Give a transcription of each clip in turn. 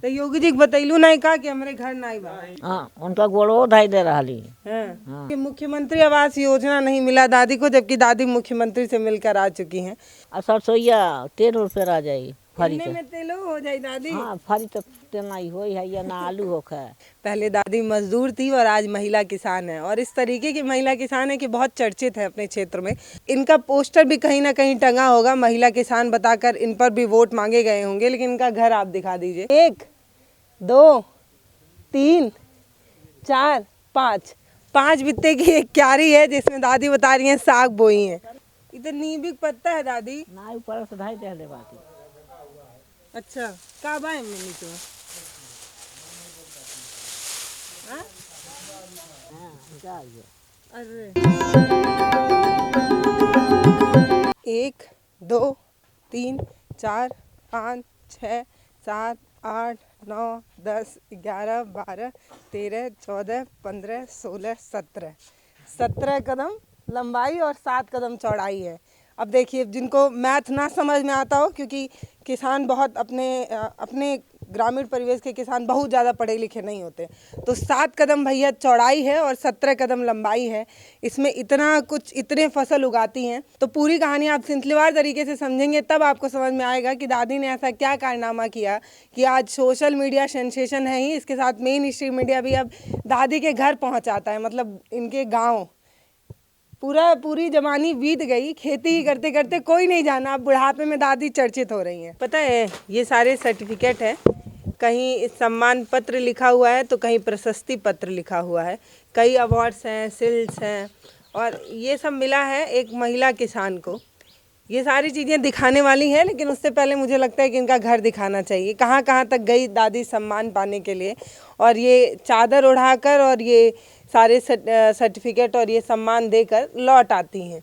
तो योगी जी के बतैलू नहीं का कि हमारे घर नहीं बा। हाँ उनका गोड़ो धाई दे रहा हाँ। कि मुख्यमंत्री आवास योजना नहीं मिला दादी को, जबकि दादी मुख्यमंत्री से मिलकर आ चुकी हैं। और सरसोईया 13 रुपये आ जाई फरी इतने में तेलो हो जाए दादी। हाँ फरी तो तेना ही हो है या ना आलू हो है। पहले दादी मजदूर थी और आज महिला किसान है, और इस तरीके की महिला किसान है कि बहुत चर्चित है अपने क्षेत्र में। इनका पोस्टर भी कहीं ना कहीं टंगा होगा, महिला किसान बताकर इन पर भी वोट मांगे गए होंगे। लेकिन इनका घर आप दिखा दीजिए। 1 2 3 4 5 बित्ते की एक क्यारी है जिसमें दादी बता रही हैं साग बोई है। इधर नींबू का पत्ता है दादी। ना ऊपर से धाई दे बाकी। अच्छा का बाय मम्मी तो अरे 1 2 3 4 5 6 7 8 9 10 11 12 13 14 15 16 17 कदम लंबाई और 7 कदम चौड़ाई है। अब देखिए, जिनको मैथ ना समझ में आता हो, क्योंकि किसान बहुत अपने ग्रामीण परिवेश के किसान बहुत ज़्यादा पढ़े लिखे नहीं होते, तो 7 कदम भैया चौड़ाई है और 17 कदम लंबाई है। इसमें इतने फसल उगाती हैं। तो पूरी कहानी आप सिलसिलेवार तरीके से समझेंगे तब आपको समझ में आएगा कि दादी ने ऐसा क्या कारनामा किया कि आज सोशल मीडिया सेंसेशन है ही, इसके साथ मेन स्ट्रीम मीडिया भी अब दादी के घर पहुँचाता है, मतलब इनके गाँव। पूरी जवानी बीत गई खेती ही करते करते, कोई नहीं जाना, अब बुढ़ापे में दादी चर्चित हो रही हैं। पता है, ये सारे सर्टिफिकेट हैं, कहीं सम्मान पत्र लिखा हुआ है तो कहीं प्रशस्ति पत्र लिखा हुआ है, कई अवार्ड्स हैं, सिल्स हैं, और ये सब मिला है एक महिला किसान को। ये सारी चीज़ें दिखाने वाली हैं, लेकिन उससे पहले मुझे लगता है कि इनका घर दिखाना चाहिए। कहाँ कहाँ तक गई दादी सम्मान पाने के लिए, और ये चादर उड़ाकर और ये सारे सर्टिफिकेट और ये सम्मान देकर लौट आती हैं।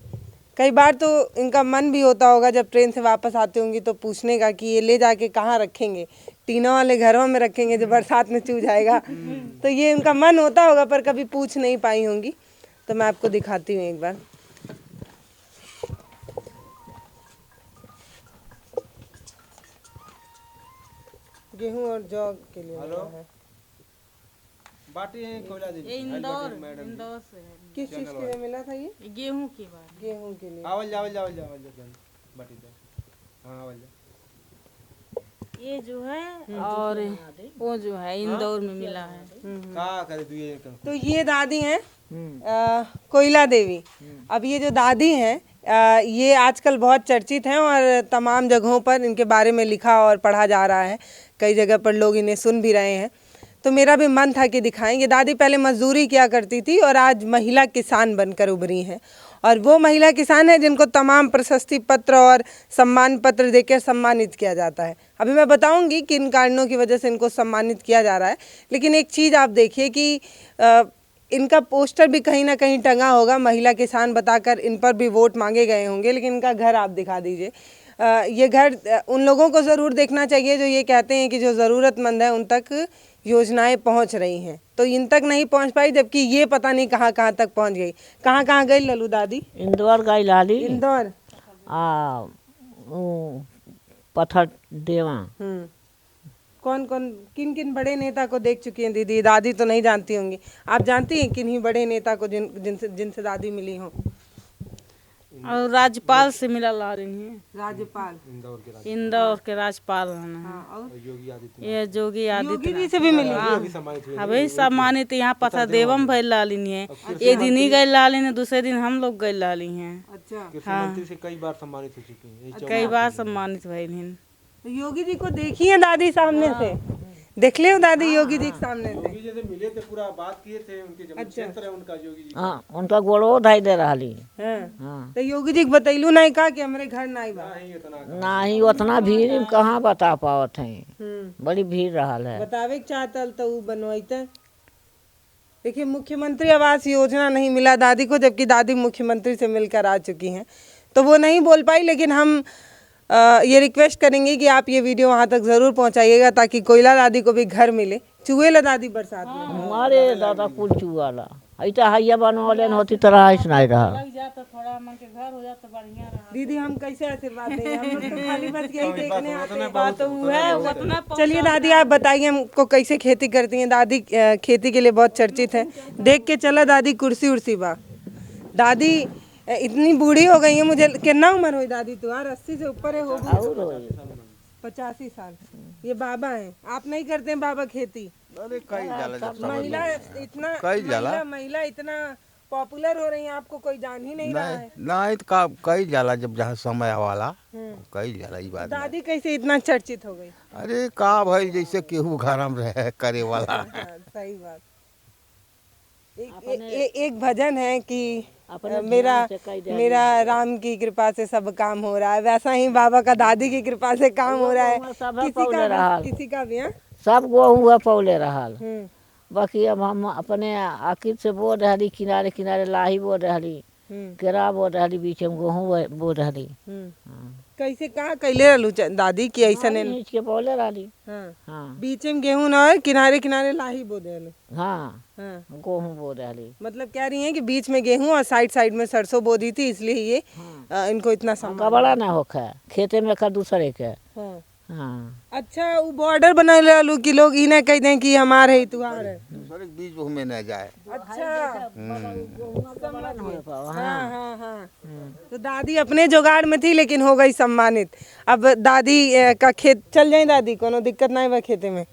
कई बार तो इनका मन भी होता होगा जब ट्रेन से वापस आती होंगी तो पूछने का कि ये ले जाके कहाँ रखेंगे, टीनों वाले घरों में रखेंगे जो बरसात में चू जाएगा। तो ये इनका मन होता होगा पर कभी पूछ नहीं पाई होंगी। तो मैं आपको दिखाती हूँ एक बार। गेहूं और जौ के लिए है। बाटी कोयला दीजिए। इंदौर से किस चीज के लिए मिला था ये? गेहूं की बात। गेहूं के लिए। आवल बाटी दे। हाँ आवल ये जो है और वो जो है इंदौर में मिला है। का करे दुए तो ये दादी हैं कोयला देवी। अब ये जो दादी हैं ये आजकल बहुत चर्चित हैं और तमाम जगहों पर इनके बारे में लिखा और पढ़ा जा रहा है। कई जगह पर लोग इन्हें सुन भी रहे हैं। तो मेरा भी मन था कि दिखाएं। ये दादी पहले मजदूरी किया करती थी और आज महिला किसान बनकर उभरी हैं, और वो महिला किसान है जिनको तमाम प्रशस्ति पत्र और सम्मान पत्र देकर सम्मानित किया जाता है। अभी मैं बताऊंगी किन कारणों की वजह से इनको सम्मानित किया जा रहा है, लेकिन एक चीज़ आप देखिए कि इनका पोस्टर भी कहीं ना कहीं टंगा होगा, महिला किसान बताकर इन पर भी वोट मांगे गए होंगे। लेकिन इनका घर आप दिखा दीजिए। ये घर उन लोगों को ज़रूर देखना चाहिए जो ये कहते हैं कि जो ज़रूरतमंद है उन तक योजनाएं पहुंच रही हैं, तो इन तक नहीं पहुंच पाई, जबकि ये पता नहीं कहां कहां तक पहुंच गई। कहां कहां गई लल्लू दादी? इंदौर गई लाली, इंदौर पत्थर देवा। कौन कौन किन किन बड़े नेता को देख चुकी हैं दीदी? दादी तो नहीं जानती होंगी, आप जानती हैं किन्हीं बड़े नेता को जिनसे दादी मिली हो? और राज्यपाल से मिला ला रही है। राज्यपाल इंदौर के राज्यपाल ये योगी आदित्य जी से भी मिली। अभी सम्मानित यहाँ पता देवम भाई लाली है। एक दिन ही गए लाली ने, दूसरे दिन हम लोग गए लाली हैं। अच्छा हाँ, से कई बार सम्मानित हो चुकी हैं। कई बार सम्मानित भाई। योगी जी को देखी है दादी सामने से? देख ले दादी योगी जी के सामने से। योगी जी से मिले थे, पूरा बात किए थे, उनके जमीन क्षेत्र है उनका। योगी जी हाँ उनका गोड़ो धाई दे रहा हाँ। तो योगी जी बतैलू नहीं का कि हमारे घर नहीं बा। ना ही उतना भीड़ कहाँ बता पावत है, बड़ी भीड़ रहा है। बतावे चाहता तो वो बनवाइते। देखिए, मुख्यमंत्री आवास योजना नहीं मिला दादी को, जबकि दादी मुख्यमंत्री से मिलकर आ चुकी हैं, तो वो नहीं बोल पाई। लेकिन हम ये रिक्वेस्ट करेंगे कि आप ये वीडियो वहाँ तक ज़रूर पहुँचाइएगा ताकि कोयला दादी को भी घर मिले। चूहे ला दादी बरसात में हमारे दादा कुल चुआला ऐसा हैया बनवले होती तो रहा नहीं रहा। लग जाता थोड़ा मन के घर हो जाता बढ़िया रहा। दीदी हम कैसे आशीर्वाद दें, हम लोग तो खाली बस यही देखने आते हैं। बात तो वो है उतना चलिए दादी आप बताइए हमको कैसे खेती करती हैं। दादी खेती के लिए बहुत चर्चित है। देख के चला दादी कुर्सी उर्सी बा। दादी इतनी बूढ़ी हो गई है, मुझे कितना उम्र हुई दादी तुम्हार? 80 से ऊपर है हो गई। 85 साल। ये बाबा हैं। आप नहीं करते हैं बाबा खेती? अरे कई जाला जब समझ महिला लो। इतना कई जाला। महिला इतना पॉपुलर हो रही है, आपको कोई जान ही नहीं रहा है। नहीं तो का कई जाला जब जहाँ समय वाला कई जाला ये बात नहीं। दादी कैसे इतना चर्चित हो गई? अरे का भाई जैसे केहू घर में रहे करे वाला। हाँ, सही बात। एक भजन है कि मेरा राम की कृपा से सब काम हो रहा है, वैसा ही बाबा का दादी की कृपा से काम हो रहा है। किसी का भी हाँ? सब गो हुआ पौले रहा। बाकी अब हम अपने आखिर से बो रही, किनारे किनारे लाही बो रही, केरा बो रही, बीच में गेहूँ बो रही। कैसे कहाँ कैले रहलू दादी की ऐसा नहीं? नीच के पौले रही। हाँ। हाँ बीच में गेहूं ना और किनारे किनारे लाही बो देलू। हाँ हाँ। गेहूँ बो रही। मतलब कह रही हैं कि बीच में गेहूं और साइड साइड में सरसों बो दी थी, इसलिए ये इनको इतना सम्मान। बड़ा ना होखे खेते में का दूसरे के। हाँ। हाँ अच्छा वो बॉर्डर बना रहलू कि लोग ही ना कह दें कि हमारे ही तुहार है। दूसरे के बीच में न जाए। अच्छा। हाँ हाँ हाँ हाँ। तो दादी अपने जुगाड़ में थी लेकिन हो गई सम्मानित। अब दादी का खेत चल जाए दादी, कोनो दिक्कत ना है खेते में।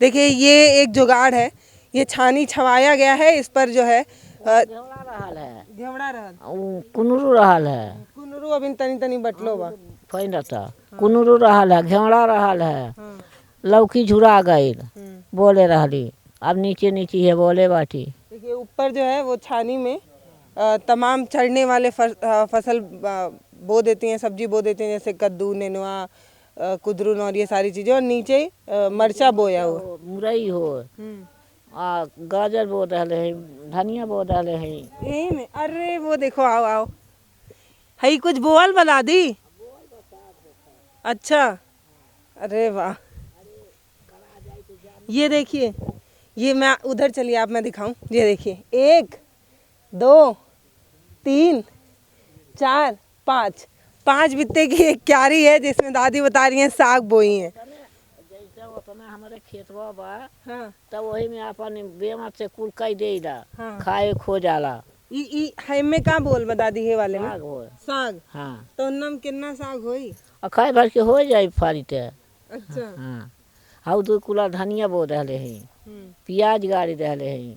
देखिए ये एक जुगाड़ है, ये छानी छवाया गया है, इस पर जो है घेवड़ा रहल कुनरू रहल है, कुनरू अभी तनी तनी बटलो बा। फैनता कुनरू रहल है, घेवड़ा रहल है, लौकी झुरा गई बोले रहली। अब नीचे नीचे है बोले बाटी। देखिए ऊपर जो है वो छानी में तमाम चढ़ने वाले फसल बो देती हैं, सब्जी बो देती हैं, जैसे कद्दू, नेनुआ, कुदरून और ये सारी चीजें। और नीचे मरचा बोया हो, मुरई हो, गाजर बो रहे है, धनिया बो रहे है। यही में अरे वो देखो आओ आओ हई कुछ बोअल बता दी। अच्छा अरे वाह। ये देखिए, ये मैं उधर चलिए आप मैं दिखाऊं। ये देखिए 1 2 3 4 5 5 बित्ते की एक क्यारी है जिसमें दादी बता रही हैं साग बोई है। जैसे उतना हमारे खेतवा बा हाँ। तब वही में अपन बेमत से कुल कई देला। हाँ। खाए खो जाला। ई है में का बोल बता दी है वाले में साग हो। साग। हाँ तो उन्नम कितना साग होई? और खाए भर के हो जाए फारिते। अच्छा। हाँ हाउ दो कुला धनिया बो रहे है, प्याज गाड़ी रहे है,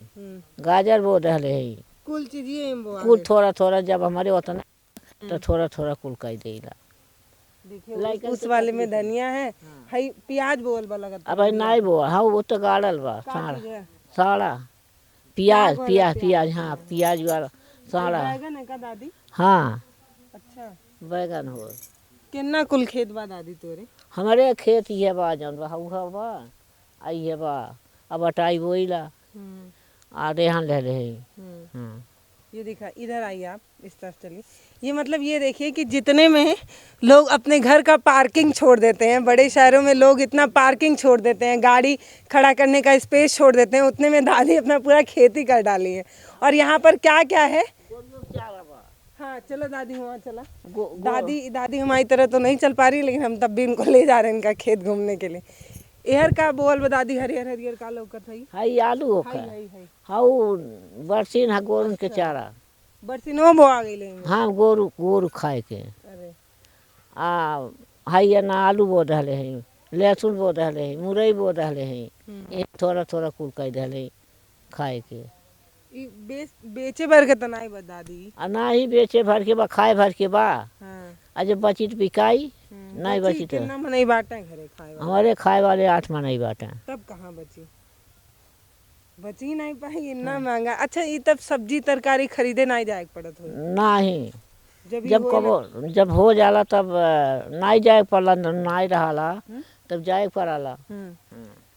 गाजर बो रहे है, कुल चीज़ें में बोआ कुल थोड़ा थोड़ा जब हमारे उतना तो थोड़ा थोड़ा कुल कई देला। देखिए उस वाले में धनिया है, हई प्याज बोल बा लगत। अब नहीं बो हाँ वो तो गाड़ल बा साड़ा साड़ा प्याज प्याज प्याज। हाँ प्याज वाला साड़ा। बैगन है का दादी? हाँ अच्छा। बैगन हो। कितना कुल खेत बा दादी तोरे? हमारे खेत ये बा जौन बा हुआ बा आई है बा। अब अटाई बोईला आधे यहाँ ले रहे हैं। ये दिखा, इधर आइए आप, इस तरफ चलिए। ये मतलब ये देखिए कि जितने में लोग अपने घर का पार्किंग छोड़ देते हैं, बड़े शहरों में लोग इतना पार्किंग छोड़ देते हैं, गाड़ी खड़ा करने का स्पेस छोड़ देते हैं, उतने में दादी अपना पूरा खेती कर डाली है। और यहाँ पर क्या क्या है? हाँ चलो दादी वहाँ चला। दादी हमारी तरह तो नहीं चल पा रही, लेकिन हम तब भी इनको ले जा रहे हैं इनका खेत घूमने के लिए। एहर का बोल बता दी, हरियर हरियर का लौकत है। हाई आलू होकर हाउ बरसीन है गोरू के चारा। बरसीनो बो आ गई। हाँ गोरू गोरू खाए के। अरे हाई ना आलू बो रहे हैं, लहसुन बो रहे हैं, मुरई बो रहे हैं, थोड़ा थोड़ा कुल कई रहे खाए के। बेचे भर के तो नहीं बता दी। ना ही बेचे भर के बा, खाए भर के बा। हाँ। आज बची तो बिकाई नहीं बची तो नहीं बांटे घरे खाए वाले। हमारे खाए वाले 8 में नहीं बांटे। तब कहाँ बची? बची नहीं पाई, इतना महंगा। अच्छा ये तब सब्जी तरकारी खरीदे नहीं जाए पड़त हो? नहीं जब कबो जब हो जाला तब नहीं जाए पड़ला, नहीं रहा तब जाए पड़ाला।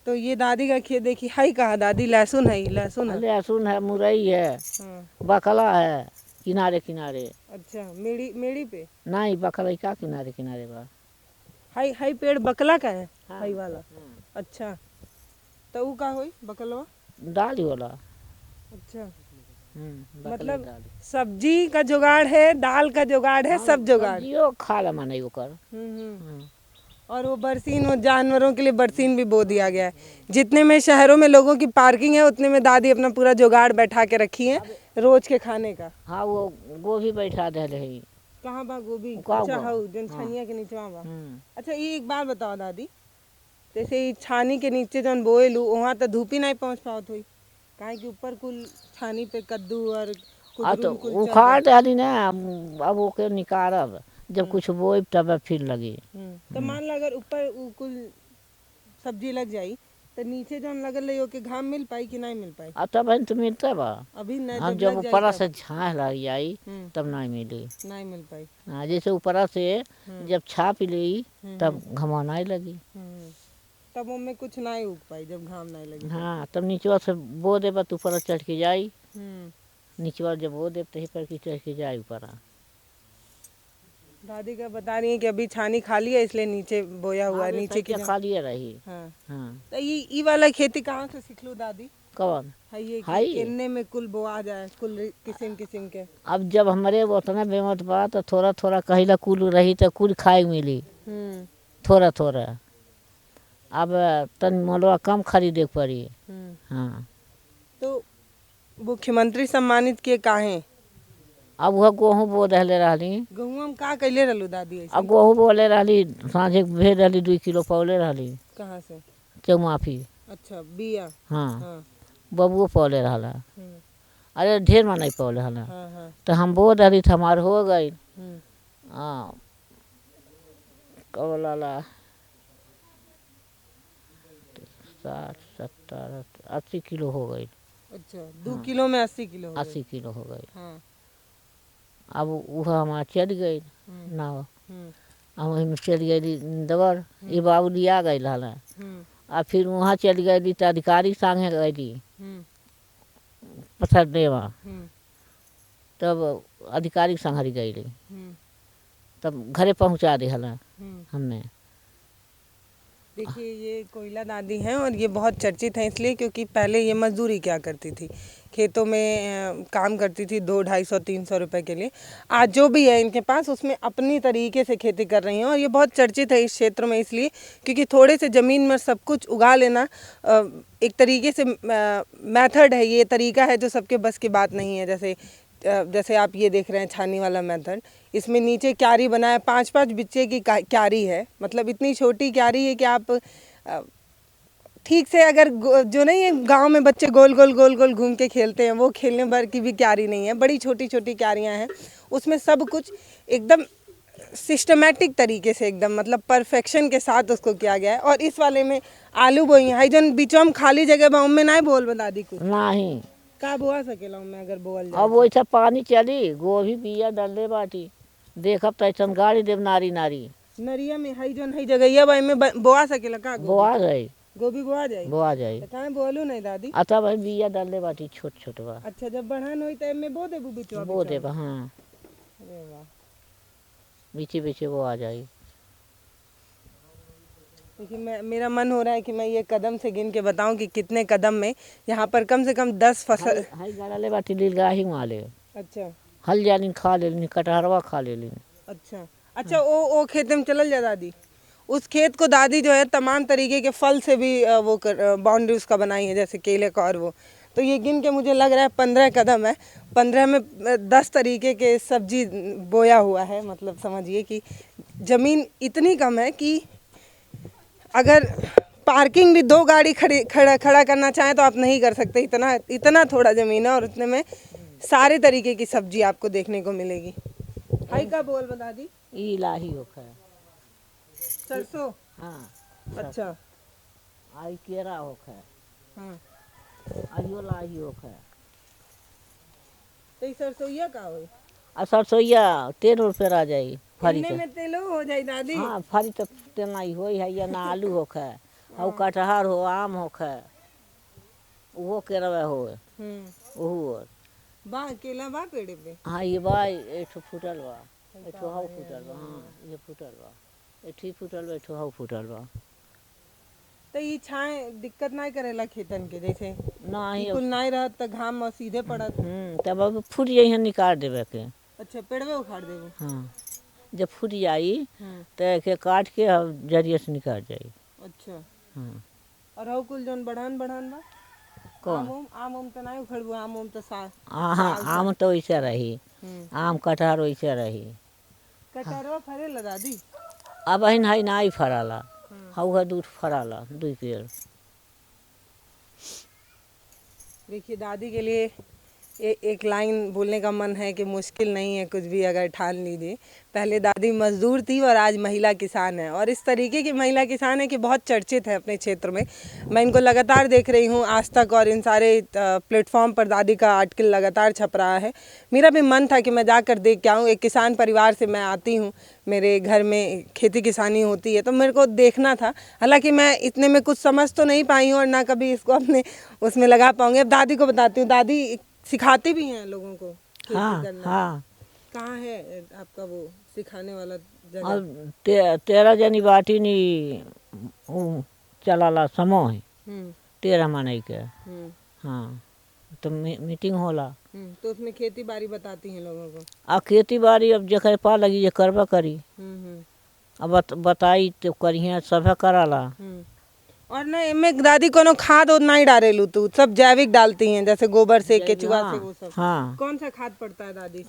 तो ये दादी का खेत देखी है कहा दादी? लहसुन है, लहसुन है, लहसुन है, मुरई है, बकला है किनारे किनारे। अच्छा मेड़ी मेड़ी पे नहीं बकला का किनारे किनारे बा। हाई पेड़ बकला का है। हाई वाला। अच्छा तो वो का होई बकलवा? दाल होला। अच्छा बकले मतलब दाल। सब्जी का जुगाड़ है, दाल का जुगाड़ है, सब जुगाड़। सब्जियो खा ला माने ओकर। और वो बरसीन, वो जानवरों के लिए बरसीन भी बो दिया गया है। जितने में शहरों में लोगों की पार्किंग है उतने में दादी अपना पूरा जुगाड़ बैठा के रखी है रोज के खाने का। हाँ वो गोभी बैठा दे रही। कहाँ बा गोभी? का अच्छा बा? हऊ जन छनिया के नीचे बा। हम्म। अच्छा ये एक बात बताओ दादी, जैसे ये छानी के नीचे जौन बोएलू वहाँ तो धूप ही नहीं पहुँच पावत हुई, काहे कि ऊपर कुल छानी पे कद्दू और आ तो कुदरून कुल चल उखाड़ डाली ना, अब ओके निकारब जब कुछ बोए तब फिर लगी। तो मान लो अगर ऊपर उ कुल सब्जी लग जाई तो नीचे जौन लगल रही ओके घाम मिल पाई कि नहीं मिल पाई? अब तब तो मिलता बा। अभी न हम जब जब लग जाई ऊपरा तब से छाँह लग आई तब नहीं मिली। नहीं मिल पाई। हाँ जैसे ऊपरा से जब छाप ली तब घमाना लगी। तब उनमें कुछ नहीं उग पाई जब घाम नहीं लगी। हाँ तब नीचवा से बो देबा तो ऊपर चढ़ के जाई। हम्म। नीचवा जब बो देब तही पर की चढ़ के जाई ऊपरा। दादी का बता रही है कि अभी छानी खाली है इसलिए नीचे बोया हुआ है, नीचे की खा लिए रही। हाँ। हाँ तो ये वाला खेती कहाँ से सीख लूँ दादी? कवन है ये हाई। कि इनने में कुल बोआ जाए कुल किस्म किस्म के। अब जब हमारे उतना बेमत बा तो थोड़ा थोड़ा कहिला कुल रही तो कुल खाए मिली थोड़ा थोड़ा। अब तन मोलवा कम खरीदे पड़ी। हाँ तो मुख्यमंत्री सम्मानित किए काहे? अब वह गेहूँ बो रहली। गेहूँ हम का कैले रहलू दादी ऐसे? अब गेहूँ बोले रहली साँझे भेज रहली 2 किलो पौले रहली कहाँ से? चौमाफी। अच्छा बिया। हाँ हाँ बबुओ पौले रहला। अरे ढेर में नहीं पौले हला। हाँ हाँ। तो हम बो रही तो हमार हो गई। हाँ कब लाला 60 70 80 किलो हो गई। अच्छा 2 किलो में 80 किलो हो 80 किलो हो गई। हाँ। अब वह हमारा चल गई नाव। अब वही में चल गई दबर ये बाबू लिया गई हला। और फिर वहाँ चल गई तो अधिकारी संगे गई पत्थर देवा। तब अधिकारी संघरी गई तब घरे पहुँचा दे हला हमने। देखिए ये कोयला दादी हैं और ये बहुत चर्चित हैं इसलिए क्योंकि पहले ये मजदूरी क्या करती थी, खेतों में काम करती थी 200, 250, 300 रुपए के लिए। आज जो भी है इनके पास उसमें अपनी तरीके से खेती कर रही हैं और ये बहुत चर्चित है इस क्षेत्र में इसलिए क्योंकि थोड़े से ज़मीन में सब कुछ उगा लेना एक तरीके से मेथड है, ये तरीका है जो सबके बस की बात नहीं है। जैसे आप ये देख रहे हैं छानी वाला मेथड, इसमें नीचे क्यारी बनाया 5-5 बिच्चे की क्यारी है, मतलब इतनी छोटी क्यारी है कि आप ठीक से अगर जो नहीं है गांव में बच्चे गोल गोल घूम के खेलते हैं वो खेलने भर की भी क्यारी नहीं है, बड़ी छोटी छोटी क्यारियां हैं। उसमें सब कुछ एकदम सिस्टमेटिक तरीके से एकदम मतलब परफेक्शन के साथ उसको किया गया है। और इस वाले में आलू बोई है जो बीचों में खाली जगह बा उनमें नहीं बोल बता दी कुछ नहीं का बोआ सकेला मैं अगर बोल जाए। अब वैसा पानी चली गोभी बिया डलले बाटी देखब तो ऐसा गाड़ी देव नारी नारी नरिया में हई जोन हई जगहिया बा में बोआ सकेला का? बोआ गई गोभी बोआ जाए? बोआ जाई। तो काहे बोलू नहीं दादी? अतः भाई बिया डलले बाटी छोट छोट बा। अच्छा जब बढ़ान होई त में बो देबू बिचवा बो देबा। हाँ अरे वाह। बीचे बीचे वो आ जाई। देखिए मेरा मन हो रहा है कि मैं ये कदम से गिन के बताऊं कि कितने कदम में यहाँ पर कम से कम 10 फसल। हाई गाड़ले बाटी लील गाही माले। अच्छा हल जालिन खा लेलिन कटहरवा खा लेलिन। अच्छा अच्छा ओ खेत में चलल जा दादी, उस खेत को दादी जो है तमाम तरीके के फल से भी वो बाउंड्री उसका बनाई है जैसे केले का और वो। तो ये गिन के मुझे लग रहा है 15 कदम है, 15 में 10 तरीके के सब्जी बोया हुआ है। मतलब समझिए कि ज़मीन इतनी कम है कि अगर पार्किंग भी 2 गाड़ी खड़ा करना चाहें तो आप नहीं कर सकते, इतना थोड़ा ज़मीन है और उतने में सारे तरीके की सब्जी आपको देखने को मिलेगी। हाई का बोल बता दी? इलाही होखा सरसों। हाँ अच्छा आई केरा होखा हाँ। आइयो लाही होखा। तो सरसोईया का होई? आ सरसोईया 13 रुपये आ जाई फरी इनमें के। में तेलो हो जाई दादी? हाँ फरी तो तेना ही होई है या ना आलू होखा और कटहर हो आम होखा वो केरवा हो ओहू बा केला बा पेड़े पे? हाँ ये बा एठो फूटल बा एठो हाउ फूटल बा। हाँ ये फूटल बा एठी फूटल बा एठो हाउ फूटल बा। तो ये छाए दिक्कत नहीं करेला खेतन के जैसे नहीं कुल नहीं रहत तो घाम में सीधे पड़त। तब अब फूट जाइए निकाल देवे के। अच्छा पेड़वे उखाड़ देबो। हाँ जब फूट जाई हाँ तो के काट के अब जरिए से निकाल जाई। अच्छा हाँ और हव कुल जौन बढ़ान बढ़ान बा कौन? आम उम तो नहीं उखड़बो आम उम तो हाँ आम तो वैसे रही, आम कटहर वैसे रही। कटहरवा फरेला दादी। अब अहिन है नहीं फराला, हऊ है दूध फराला 2 पेड़। देखिए दादी के लिए एक लाइन बोलने का मन है कि मुश्किल नहीं है कुछ भी अगर ठान लीजिए। पहले दादी मजदूर थी और आज महिला किसान है और इस तरीके की महिला किसान है कि बहुत चर्चित है अपने क्षेत्र में। मैं इनको लगातार देख रही हूँ आज तक और इन सारे प्लेटफॉर्म पर दादी का आर्टिकल लगातार छप रहा है। मेरा भी मन था कि मैं जाकर देख के आऊँ। एक किसान परिवार से मैं आती हूँ, मेरे घर में खेती किसानी होती है तो मेरे को देखना था। हालांकि मैं इतने में कुछ समझ तो नहीं पाई हूँ और ना कभी इसको अपने उसमें लगा पाऊँगी। अब दादी को बताती हूँ। दादी सिखाती भी हैं लोगों को खेती हाँ करना। हाँ कहाँ है आपका वो सिखाने वाला जगह? अब 13 जनी बाटी नी चलाला समूह है 13 मनाई के। हाँ तो मीटिंग होला। तो उसमें खेती बाड़ी बताती हैं लोगों को। आ खेती बाड़ी अब जकर पा लगी जे करबा करी। अब बताई तो करिए सब कराला। और ना इनमें दादी कोनो खाद और नहीं डालेलू तू, सब जैविक डालती हैं जैसे गोबर से केचुआ से वो सब। हाँ कौन सा खाद पड़ता है दादी?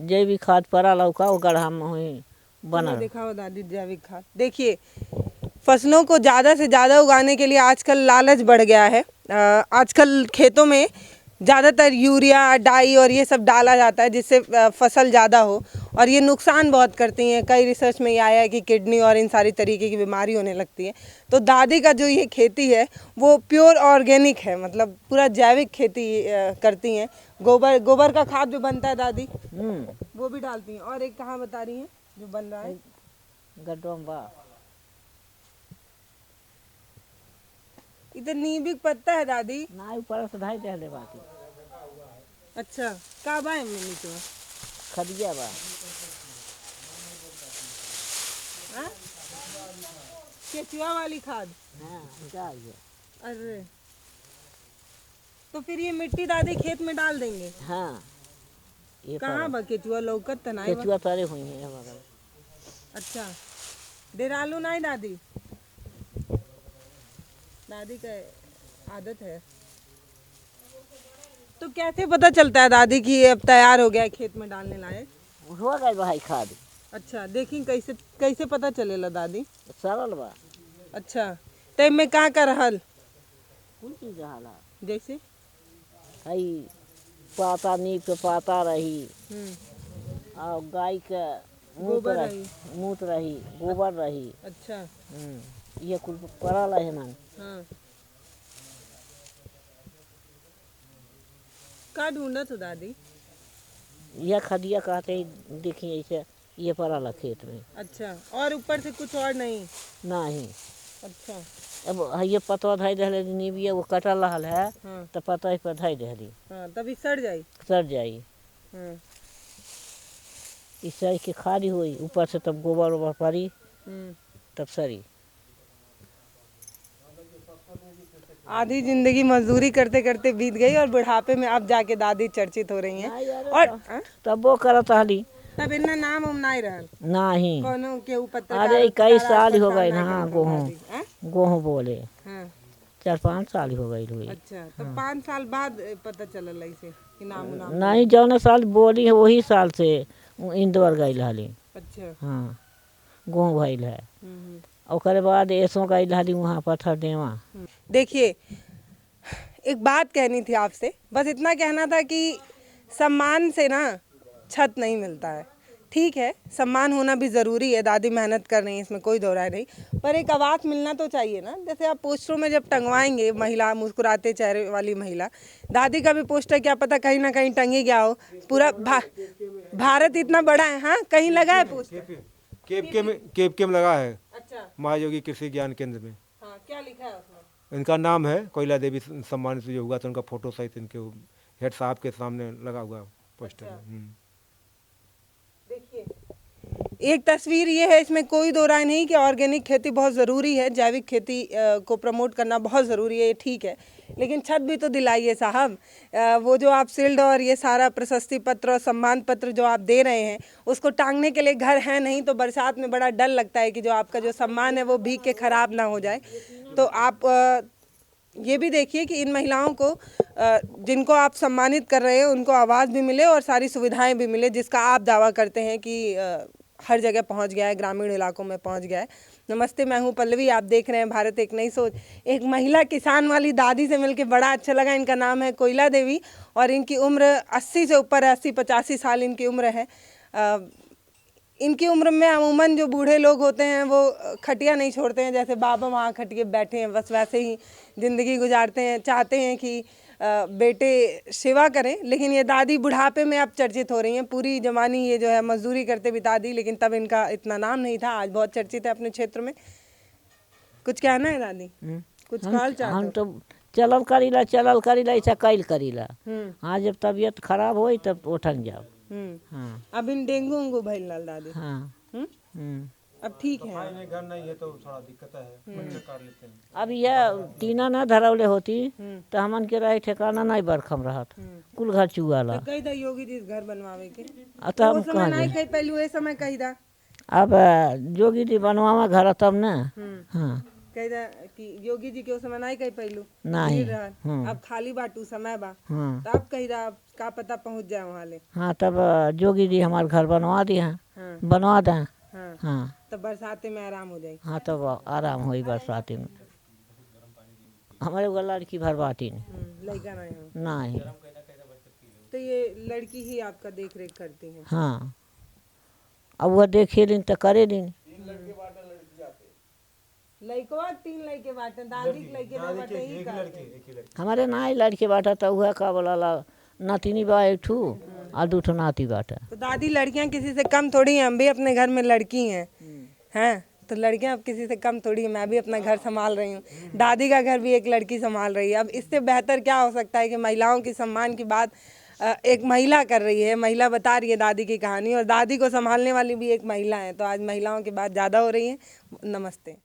जैविक खाद पड़ाला का गढ़ा में हुई बना। दिखाओ दादी जैविक खाद। देखिए फसलों को ज़्यादा से ज़्यादा उगाने के लिए आजकल लालच बढ़ गया है। आजकल खेतों में ज़्यादातर यूरिया डाई और ये सब डाला जाता है जिससे फसल ज़्यादा हो और ये नुकसान बहुत करती हैं। कई रिसर्च में ये आया है कि किडनी और इन सारी तरीके की बीमारी होने लगती है। तो दादी का जो ये खेती है वो प्योर ऑर्गेनिक है, मतलब पूरा जैविक खेती करती हैं। गोबर का खाद जो बनता है दादी वो भी डालती हैं। और एक कहाँ बता रही हैं जो बन रहा है? गड्ढों इधर नींबी का पत्ता है दादी। ना ऊपर से ढाई दे बाटी। अच्छा का बा मम्मी तो खदिया बा। हाँ? केचुआ वाली खाद। हाँ चाहिए। अरे तो फिर ये मिट्टी दादी खेत में डाल देंगे? हाँ ये कहाँ बा केचुआ लौकत तो नहीं बा। केचुआ तारे हुई है बगल। अच्छा डेरालू नहीं दादी? दादी का आदत है। तो कैसे पता चलता है दादी कि ये अब तैयार हो गया है खेत में डालने लायक? हो गए भाई खाद। अच्छा देखी कैसे कैसे पता चलेला दादी? सरल बा। अच्छा तो में कहाँ का रहल कुल चीज रहला जैसे हई पाता नीप के पाता रही और गाय के गोबर रही। मूत रही, गोबर रही। अच्छा ये कुल पड़ाला है ना। हाँ का ढूंढा तो दादी? यह खदिया कहते ही देखिए ऐसे ये पड़ाला खेत में। अच्छा और ऊपर से कुछ और नहीं? नहीं। अच्छा अब ये पतवा धाई दहले नीबिया वो कटल रहल है। हाँ तो पता ही पर धाई दहली हाँ तभी सड़ जाई। सड़ जाई। हाँ इस सर की खाली हुई ऊपर से तब गोबर वोबर पड़ी तब सरी। आधी जिंदगी मजदूरी करते करते बीत गई और बुढ़ापे में अब जाके दादी चर्चित हो रही हैं। और तब वो करत हली तब इतना नाम उम नहीं रहल नहीं। कोनो के पत्रकार। अरे कई साल हो गए ना हाँ गोहूँ बोले हाँ 4-5 साल हो गई हुई। अच्छा तो 5 साल बाद पता चलल ऐसे कि नाम उनाम? नहीं जौन साल बोली है वही साल से इंदौर गई हली। अच्छा हाँ गोहूँ भइल है। ओकरे बाद ऐसो गई हली वहाँ पत्थर देवा। देखिए एक बात कहनी थी आपसे, बस इतना कहना था कि सम्मान से ना छत नहीं मिलता है। ठीक है सम्मान होना भी ज़रूरी है, दादी मेहनत कर रही है इसमें कोई दो राय नहीं, पर एक आवाज़ मिलना तो चाहिए ना। जैसे आप पोस्टरों में जब टंगवाएंगे महिला मुस्कुराते चेहरे वाली महिला, दादी का भी पोस्टर क्या पता कहीं ना कहीं टंगी गया हो। पूरा भारत इतना बड़ा है। हाँ कहीं लगा है पोस्टर? केपके में लगा है। अच्छा महायोगी कृषि ज्ञान केंद्र में। हाँ क्या लिखा है उसमें? इनका नाम है कोयला देवी सम्मान से जो हुआ था उनका फोटो सहित इनके हेड साहब के सामने लगा हुआ पोस्टर। देखिए एक तस्वीर ये है, इसमें कोई दो राय नहीं कि ऑर्गेनिक खेती बहुत ज़रूरी है, जैविक खेती को प्रमोट करना बहुत ज़रूरी है, ये ठीक है, लेकिन छत भी तो दिलाइए साहब। वो जो आप शील्ड और ये सारा प्रशस्ति पत्र और सम्मान पत्र जो आप दे रहे हैं, उसको टांगने के लिए घर है नहीं, तो बरसात में बड़ा डर लगता है कि जो आपका जो सम्मान है वो भीग के ख़राब ना हो जाए। तो आप ये भी देखिए कि इन महिलाओं को जिनको आप सम्मानित कर रहे हैं उनको आवाज़ भी मिले और सारी सुविधाएं भी मिले, जिसका आप दावा करते हैं कि हर जगह पहुंच गया है, ग्रामीण इलाकों में पहुंच गया है। नमस्ते, मैं हूं पल्लवी, आप देख रहे हैं भारत एक नई सोच। एक महिला किसान वाली दादी से मिलकर बड़ा अच्छा लगा। इनका नाम है कोयला देवी और इनकी उम्र 80 से ऊपर है, 80-85 साल इनकी उम्र है। इनकी उम्र में अमूमन जो बूढ़े लोग होते हैं वो खटिया नहीं छोड़ते हैं, जैसे बाबा वहाँ खटिए बैठे हैं, बस वैसे ही ज़िंदगी गुजारते हैं, चाहते हैं कि बेटे सेवा करें। लेकिन ये दादी बुढ़ापे में अब चर्चित हो रही हैं। पूरी जवानी ये जो है मजदूरी करते बिता दी, लेकिन तब इनका इतना नाम नहीं था, आज बहुत चर्चित है अपने क्षेत्र में। कुछ कहना है दादी? कुछ कहल चाहते हम तो चलल करीला ऐसा कैल करीला। हाँ, जब तबीयत खराब होई तब उठन जाओ। हाँ अब इन डेंगू उंगू भइल ना दादी? हाँ। अब ठीक है। घर नहीं है तो थोड़ा दिक्कत है, बच्चे काट लेते हैं। अब यह टीना ना धरौले होती तो हमन के रहे ठिकाना नहीं बरखम रहत, कुल घर चुआला। तो कही दा योगी जी घर बनवावे के, तो हम वो समय नहीं कही पहलू, ए समय कही दा। अब जोगी जी बनवावा घर तब ना। हाँ, कही दा कि योगी जी के उस समय नहीं कही पहलू, नहीं। भीड़ रहल। अब खाली बाटू समय बा, हाँ तो अब कही दा का पता पहुंच जाए वहाँ ले। हाँ, तब जोगी जी हमारे घर बनवा दिए हैं, हाँ बनवा दें। हाँ, हाँ तो बरसाते में आराम हो जाएगी। हाँ, तब आराम हुई बरसाती में। हमारे वो लड़की भरवाती नहीं। लड़का नहीं हो नहीं। तो ये लड़की ही आपका देख रेख करती है? हाँ, अब वह देखे दिन तो करे दिन। लड़कवा 3 लड़के बाटे, दादी के लड़के ना बाटे, ही का हमारे ना ही लड़के बाटा तो वह का बोला नातिनी बा एक ठू और 2 ठो नाती बाटा। तो दादी लड़कियां किसी से कम थोड़ी हैं, हम भी अपने घर में लड़की हैं। हैं तो लड़कियां अब किसी से कम थोड़ी हैं, मैं भी अपना घर संभाल रही हूँ, दादी का घर भी एक लड़की संभाल रही है। अब इससे बेहतर क्या हो सकता है कि महिलाओं की सम्मान की बात एक महिला कर रही है, महिला बता रही है दादी की कहानी, और दादी को संभालने वाली भी एक महिला है। तो आज महिलाओं की बात ज़्यादा हो रही है। नमस्ते।